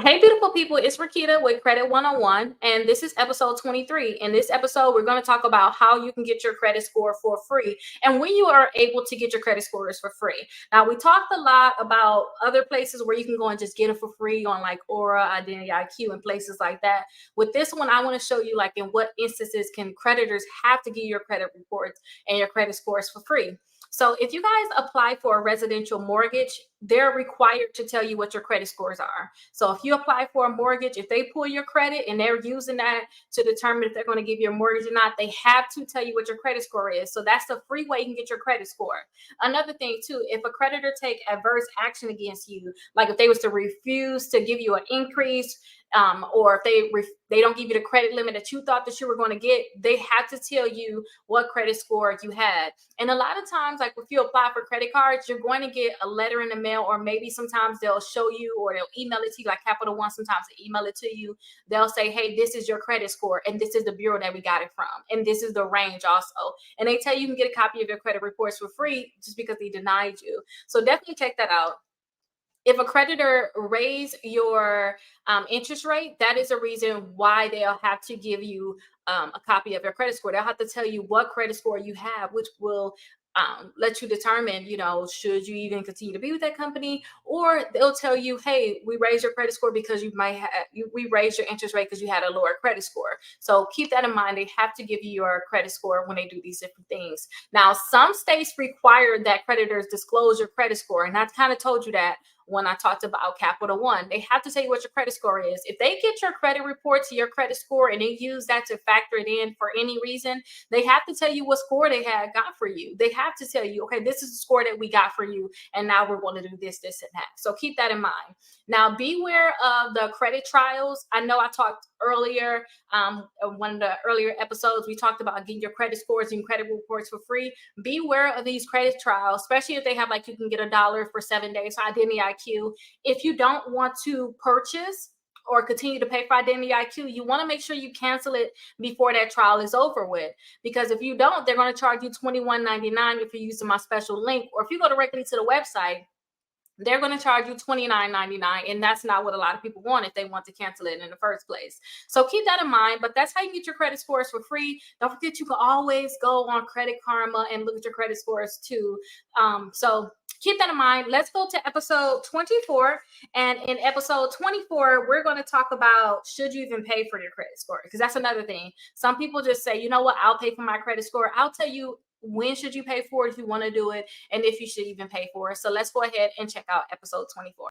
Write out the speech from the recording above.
Hey, beautiful people, it's Rickita with Credit 101, and this is episode 23. In this episode, we're going to talk about how you can get your credit score for free and when you are able to get your credit scores for free. Now, we talked a lot about other places where you can go and just get it for free on like Aura, Identity IQ, and places like that. With this one, I want to show you like in what instances can creditors have to give your credit reports and your credit scores for free. So if you guys apply for a residential mortgage, they're required to tell you what your credit scores are. So if you apply for a mortgage, if they pull your credit and they're using that to determine if they're going to give you a mortgage or not, they have to tell you what your credit score is. So that's the free way you can get your credit score. Another thing too, if a creditor take adverse action against you, like if they was to refuse to give you an increase, or if they don't give you the credit limit that you thought that you were going to get, they have to tell you what credit score you had. And a lot of times, like if you apply for credit cards, you're going to get a letter in the mail, or maybe sometimes they'll show you or they'll email it to you, like Capital One, sometimes they email it to you. They'll say, hey, this is your credit score, and this is the bureau that we got it from, and this is the range also. And they tell you can get a copy of your credit reports for free just because they denied you. So definitely check that out. If a creditor raise your interest rate, that is a reason why they'll have to give you a copy of your credit score. They'll have to tell you what credit score you have, which will let you determine, should you even continue to be with that company, or they'll tell you, hey, we raised your credit score because we raised your interest rate because you had a lower credit score. So keep that in mind. They have to give you your credit score when they do these different things. Now, some states require that creditors disclose your credit score, and I kind of told you that when I talked about Capital One. They have to tell you what your credit score is. If they get your credit report to your credit score and they use that to factor it in for any reason, they have to tell you what score they had got for you. They have to tell you, okay, this is the score that we got for you, and now we're going to do this, this, and that. So keep that in mind. Now, beware of the credit trials. I know I talked earlier, one of the earlier episodes, we talked about getting your credit scores and credit reports for free. Beware of these credit trials, especially if they have like you can get $1 for 7 days. So Identity IQ. If you don't want to purchase or continue to pay for Identity IQ, you want to make sure you cancel it before that trial is over with. Because if you don't, they're going to charge you $21.99 if you're using my special link, or if you go directly to the website, they're going to charge you $29.99, and that's not what a lot of people want if they want to cancel it in the first place. So keep that in mind. But that's how you get your credit scores for free. Don't forget, you can always go on Credit Karma and look at your credit scores too. So keep that in mind. Let's go to episode 24. And in episode 24, we're going to talk about, should you even pay for your credit score? Because that's another thing. Some people just say, you know what, I'll pay for my credit score. I'll tell you when should you pay for it if you want to do it, and if you should even pay for it. So let's go ahead and check out episode 24.